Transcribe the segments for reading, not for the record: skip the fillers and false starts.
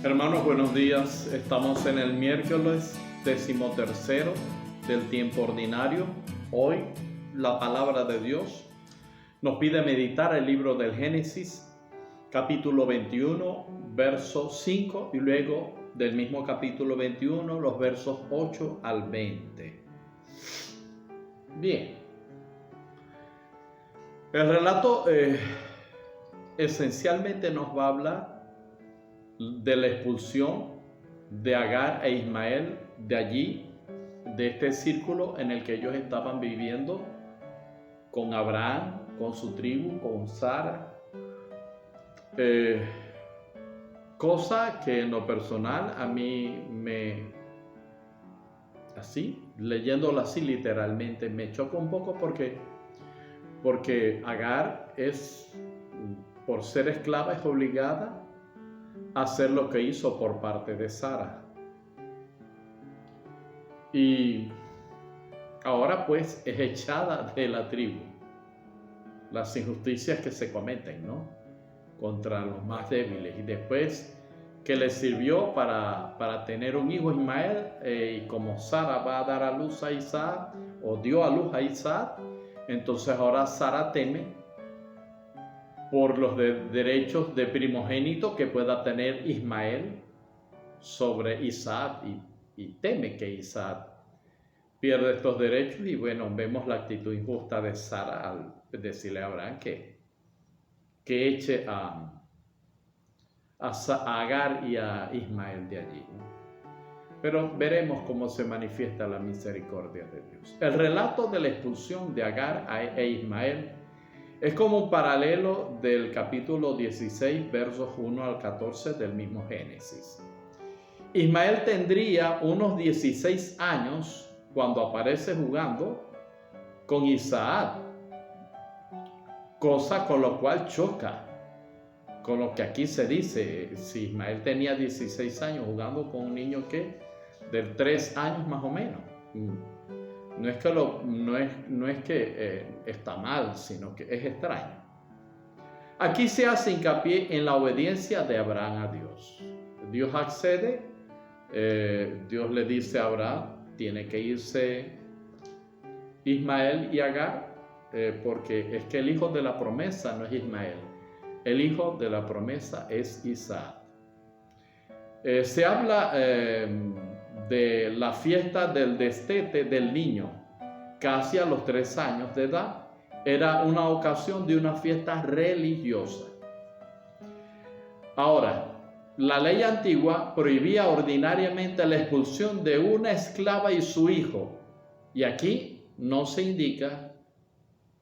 Hermanos, buenos días. Estamos en el miércoles 13º del tiempo ordinario. Hoy la palabra de Dios nos pide meditar el libro del Génesis, capítulo 21, verso 5, y luego del mismo capítulo 21, los versos 8 al 20. Bien. El relato esencialmente nos va a hablar de la expulsión de Agar e Ismael de allí, de este círculo en el que ellos estaban viviendo con Abraham, con su tribu, con Sara. Cosa que en lo personal a mí leyéndolo así literalmente, me choca un poco porque Agar por ser esclava, es obligada a hacer lo que hizo por parte de Sara. Y ahora pues es echada de la tribu. Las injusticias que se cometen, ¿no?, contra los más débiles. Y después que le sirvió para tener un hijo, Ismael, y como Sara va a dar a luz a Isaac, o dio a luz a Isaac, entonces ahora Sara teme por los derechos de primogénito que pueda tener Ismael sobre Isaac, y teme que Isaac pierda estos derechos. Y bueno, vemos la actitud injusta de Sara al decirle a Abraham que eche a Agar y a Ismael de allí, ¿no? Pero veremos cómo se manifiesta la misericordia de Dios. El relato de la expulsión de Agar e Ismael es como un paralelo del capítulo 16, versos 1 al 14 del mismo Génesis. Ismael tendría unos 16 años cuando aparece jugando con Isaac, cosa con lo cual choca con lo que aquí se dice. Si Ismael tenía 16 años jugando con un niño de 3 años más o menos, no es que está mal, sino que es extraño. Aquí se hace hincapié en la obediencia de Abraham a Dios. Dios accede, Dios le dice a Abraham, tiene que irse Ismael y Agar, porque es que el hijo de la promesa no es Ismael, el hijo de la promesa es Isaac. Se habla de la fiesta del destete del niño, casi a los 3 años de edad. Era una ocasión de una fiesta religiosa. Ahora, la ley antigua prohibía ordinariamente la expulsión de una esclava y su hijo, y aquí no se indica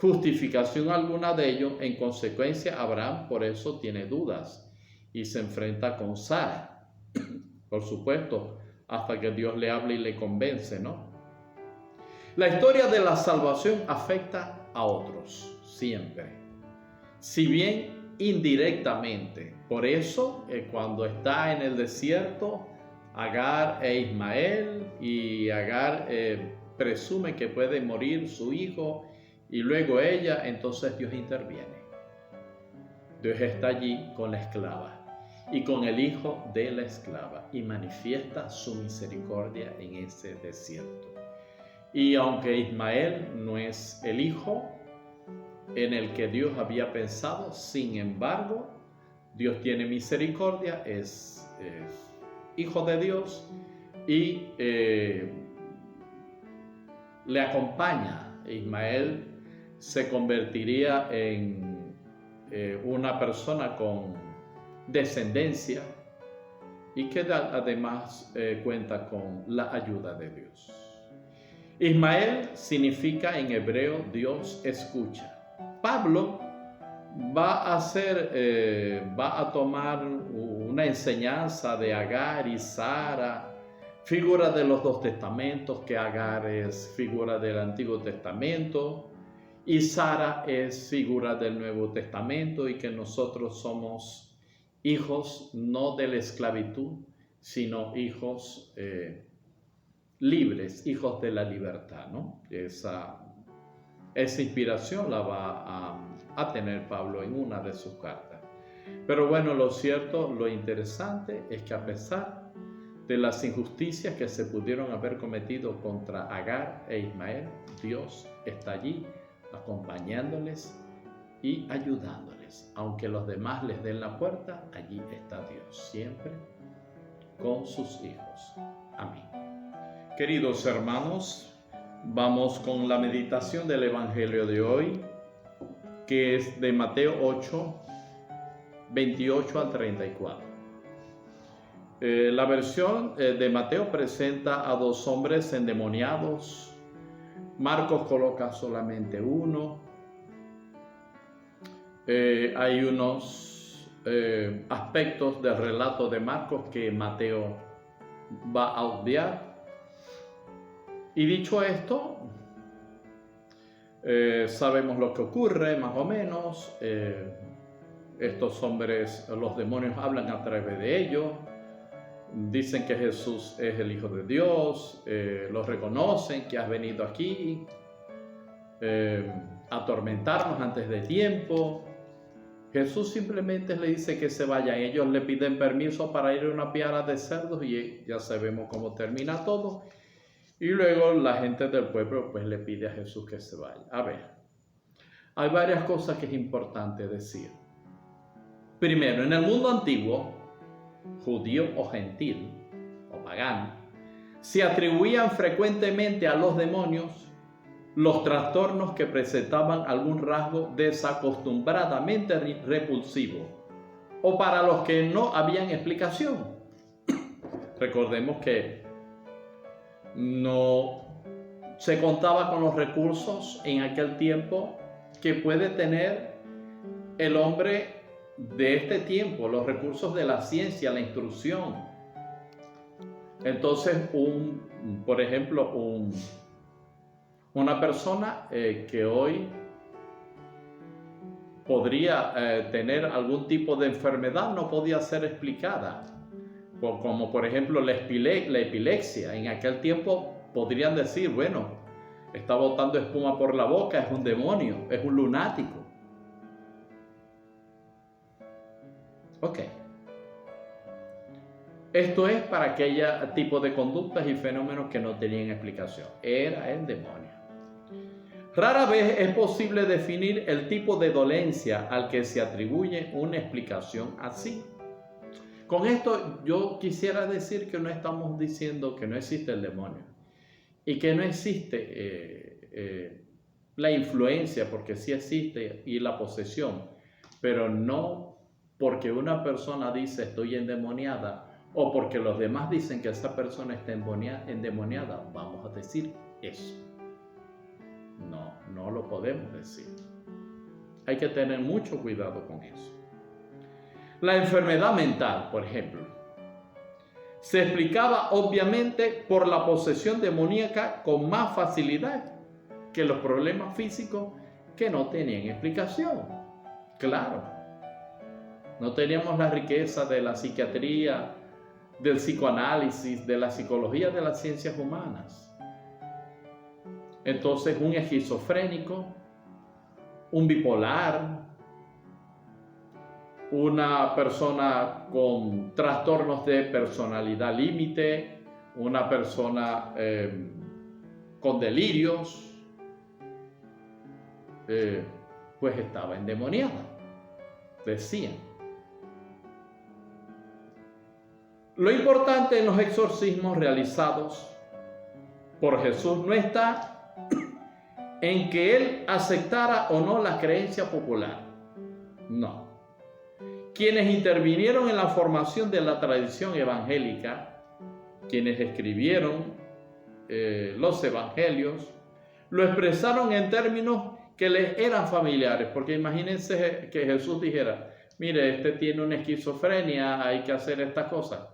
justificación alguna de ello. En consecuencia, Abraham por eso tiene dudas y se enfrenta con Sara, por supuesto, hasta que Dios le hable y le convence, ¿no? La historia de la salvación afecta a otros siempre, si bien indirectamente. Por eso, cuando está en el desierto, Agar e Ismael, y Agar presume que puede morir su hijo, y luego ella, entonces Dios interviene. Dios está allí con la esclava y con el hijo de la esclava, y manifiesta su misericordia en ese desierto. Y aunque Ismael no es el hijo en el que Dios había pensado, sin embargo, Dios tiene misericordia, es hijo de Dios, y le acompaña. Ismael se convertiría en una persona con descendencia, y que además cuenta con la ayuda de Dios. Ismael significa en hebreo Dios escucha. Pablo va a tomar una enseñanza de Agar y Sara, figura de los 2 testamentos, que Agar es figura del Antiguo Testamento y Sara es figura del Nuevo Testamento, y que nosotros somos hijos no de la esclavitud, sino hijos libres, hijos de la libertad, ¿no? Esa inspiración la va a tener Pablo en una de sus cartas. Pero bueno, lo cierto, lo interesante es que a pesar de las injusticias que se pudieron haber cometido contra Agar e Ismael, Dios está allí acompañándoles y ayudándoles. Aunque los demás les den la puerta, allí está Dios siempre con sus hijos. Amén. Queridos hermanos, vamos con la meditación del Evangelio de hoy, que es de Mateo 8, 28 al 34. La versión de Mateo presenta a dos hombres endemoniados. Marcos coloca solamente uno. Hay unos aspectos del relato de Marcos que Mateo va a obviar. Y dicho esto, sabemos lo que ocurre más o menos. Estos hombres, los demonios hablan a través de ellos. Dicen que Jesús es el Hijo de Dios, los reconocen, que has venido aquí a atormentarnos antes de tiempo. Jesús simplemente le dice que se vayan. Ellos le piden permiso para ir a una piara de cerdos y ya sabemos cómo termina todo. Y luego la gente del pueblo pues le pide a Jesús que se vaya. A ver, hay varias cosas que es importante decir. Primero, en el mundo antiguo, judío o gentil o pagano, se atribuían frecuentemente a los demonios los trastornos que presentaban algún rasgo desacostumbradamente repulsivo o para los que no habían explicación. Recordemos que no se contaba con los recursos en aquel tiempo que puede tener el hombre de este tiempo, los recursos de la ciencia, la instrucción. Entonces, por ejemplo, una persona que hoy podría tener algún tipo de enfermedad no podía ser explicada, como por ejemplo la epilepsia. En aquel tiempo podrían decir, bueno, está botando espuma por la boca, es un demonio, es un lunático. Ok. Esto es para aquel tipo de conductas y fenómenos que no tenían explicación. Era el demonio. Rara vez es posible definir el tipo de dolencia al que se atribuye una explicación así. Con esto yo quisiera decir que no estamos diciendo que no existe el demonio y que no existe la influencia, porque sí existe, y la posesión, pero no porque una persona dice estoy endemoniada o porque los demás dicen que esa persona está endemoniada, vamos a decir eso. No lo podemos decir. Hay que tener mucho cuidado con eso. La enfermedad mental, por ejemplo, se explicaba obviamente por la posesión demoníaca con más facilidad que los problemas físicos que no tenían explicación. Claro. No teníamos la riqueza de la psiquiatría, del psicoanálisis, de la psicología, de las ciencias humanas. Entonces, un esquizofrénico, un bipolar, una persona con trastornos de personalidad límite, una persona con delirios, pues estaba endemoniada, decían. Lo importante en los exorcismos realizados por Jesús no está en que Él aceptara o no la creencia popular. No. Quienes intervinieron en la formación de la tradición evangélica, quienes escribieron los evangelios, lo expresaron en términos que les eran familiares, porque imagínense que Jesús dijera, mire, este tiene una esquizofrenia, hay que hacer estas cosas.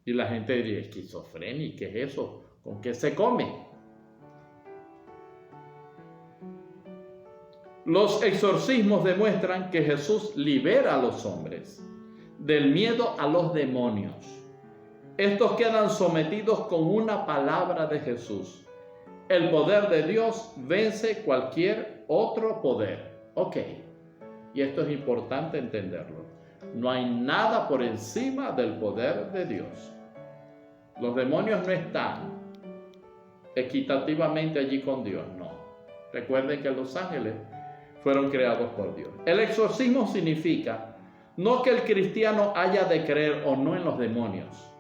Y la gente diría, ¿esquizofrenia? ¿Qué es eso? ¿Con qué se come? Los exorcismos demuestran que Jesús libera a los hombres del miedo a los demonios. Estos quedan sometidos con una palabra de Jesús. El poder de Dios vence cualquier otro poder. Ok, y esto es importante entenderlo. No hay nada por encima del poder de Dios. Los demonios no están equitativamente allí con Dios, no. Recuerden que los ángeles fueron creados por Dios. El exorcismo significa no que el cristiano haya de creer o no en los demonios,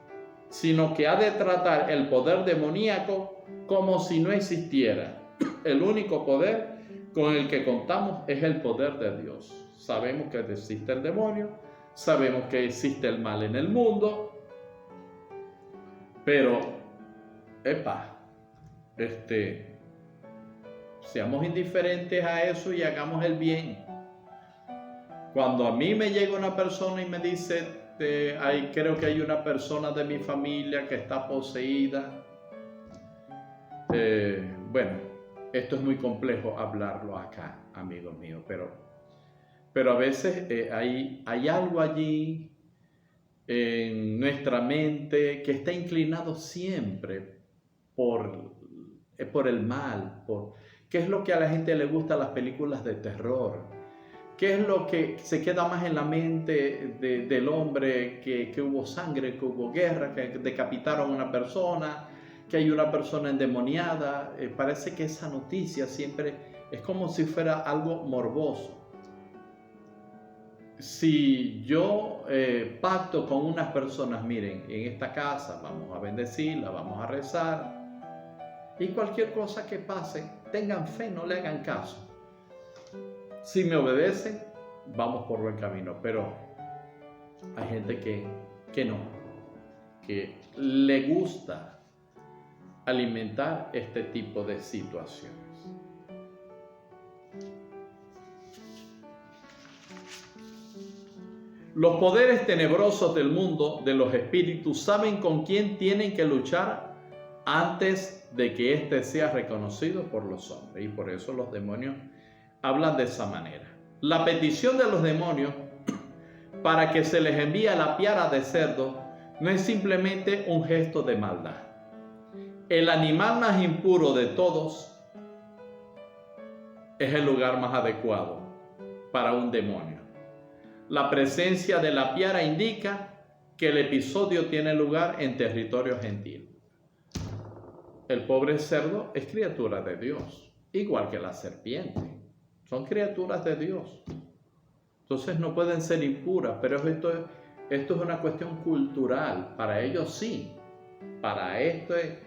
sino que ha de tratar el poder demoníaco como si no existiera. El único poder con el que contamos es el poder de Dios. Sabemos que existe el demonio, sabemos que existe el mal en el mundo, pero, seamos indiferentes a eso y hagamos el bien. Cuando a mí me llega una persona y me dice, creo que hay una persona de mi familia que está poseída, bueno, esto es muy complejo hablarlo acá, amigos míos, pero a veces hay algo allí en nuestra mente que está inclinado siempre por el mal, ¿qué es lo que a la gente le gusta las películas de terror? ¿Qué es lo que se queda más en la mente del hombre? Que hubo sangre, que hubo guerra, que decapitaron a una persona, que hay una persona endemoniada. Parece que esa noticia siempre es como si fuera algo morboso. Si yo pacto con unas personas, miren, en esta casa vamos a bendecirla, vamos a rezar, y cualquier cosa que pase, tengan fe, no le hagan caso. Si me obedecen, vamos por buen camino, pero hay gente que no, que le gusta alimentar este tipo de situaciones. Los poderes tenebrosos del mundo, de los espíritus, saben con quién tienen que luchar antes de que éste sea reconocido por los hombres, y por eso los demonios hablan de esa manera. La petición de los demonios para que se les envíe la piara de cerdo no es simplemente un gesto de maldad. El animal más impuro de todos es el lugar más adecuado para un demonio. La presencia de la piara indica que el episodio tiene lugar en territorio gentil. El pobre cerdo es criatura de Dios, igual que la serpiente. Son criaturas de Dios. Entonces no pueden ser impuras, pero esto es una cuestión cultural. Para ellos sí. Para este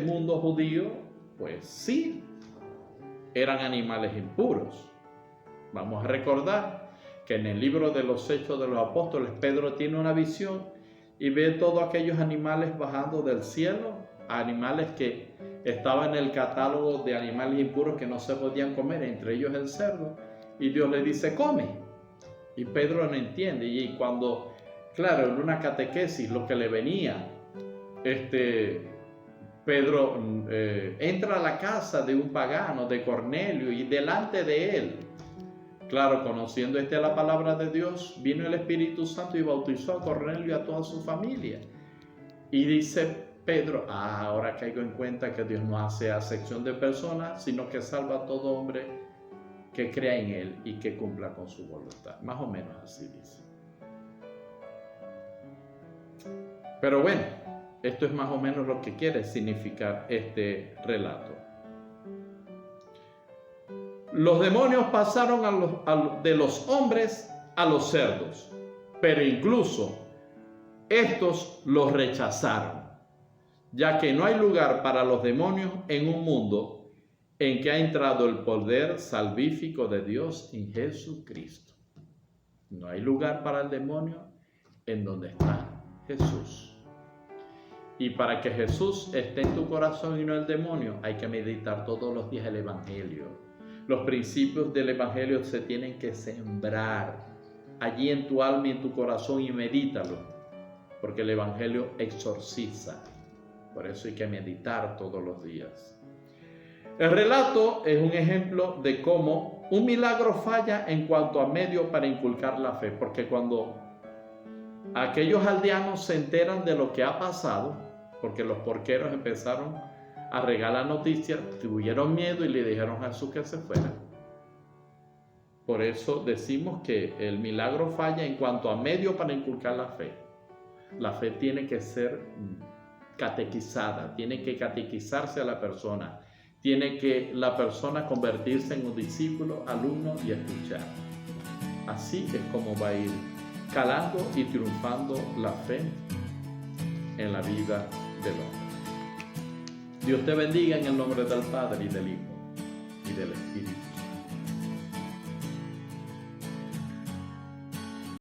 mundo judío, pues sí, eran animales impuros. Vamos a recordar que en el libro de los Hechos de los Apóstoles, Pedro tiene una visión y ve todos aquellos animales bajando del cielo, animales que estaban en el catálogo de animales impuros que no se podían comer, entre ellos el cerdo, y Dios le dice, come. Y Pedro no entiende, y cuando, claro, en una catequesis lo que le venía, Pedro entra a la casa de un pagano, de Cornelio, y delante de él, claro, conociendo la palabra de Dios, vino el Espíritu Santo y bautizó a Cornelio y a toda su familia. Y dice Pedro, ahora caigo en cuenta que Dios no hace acepción de personas, sino que salva a todo hombre que crea en Él y que cumpla con su voluntad. Más o menos así dice. Pero bueno, esto es más o menos lo que quiere significar este relato. Los demonios pasaron de los hombres a los cerdos, pero incluso estos los rechazaron, ya que no hay lugar para los demonios en un mundo en que ha entrado el poder salvífico de Dios en Jesucristo. No hay lugar para el demonio en donde está Jesús. Y para que Jesús esté en tu corazón y no el demonio, hay que meditar todos los días el Evangelio. Los principios del Evangelio se tienen que sembrar allí en tu alma y en tu corazón, y medítalo, porque el Evangelio exorciza. Por eso hay que meditar todos los días. El relato es un ejemplo de cómo un milagro falla en cuanto a medio para inculcar la fe, porque cuando aquellos aldeanos se enteran de lo que ha pasado, porque los porqueros empezaron a regar la noticia, tuvieron miedo y le dijeron a Jesús que se fuera. Por eso decimos que el milagro falla en cuanto a medio para inculcar la fe. La fe tiene que ser catequizada, tiene que catequizarse a la persona, tiene que la persona convertirse en un discípulo, alumno y escuchar. Así es como va a ir calando y triunfando la fe en la vida del hombre. Dios te bendiga en el nombre del Padre y del Hijo y del Espíritu.